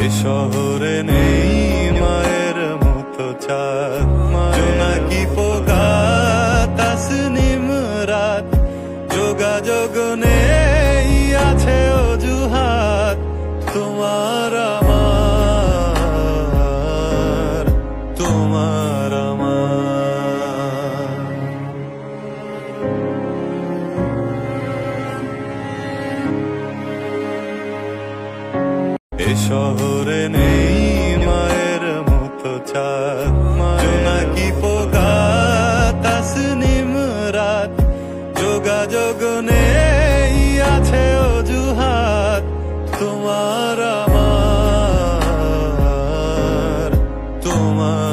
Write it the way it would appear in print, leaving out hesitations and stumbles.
এ শহরে নেই মায়ের মতো চাঁদ, জোনাকি পোকা তাসনিম রাত, যোগাযোগ নেই আছে অজুহাত, তোমার আমার, তোমার আমার। এ শহরে নেই মায়ের মতো চাঁদ, জোনাকি পোকা তাসনিম রাত, যোগাযোগ নেই আছে অজুহাত, তোমার আমার, তোমার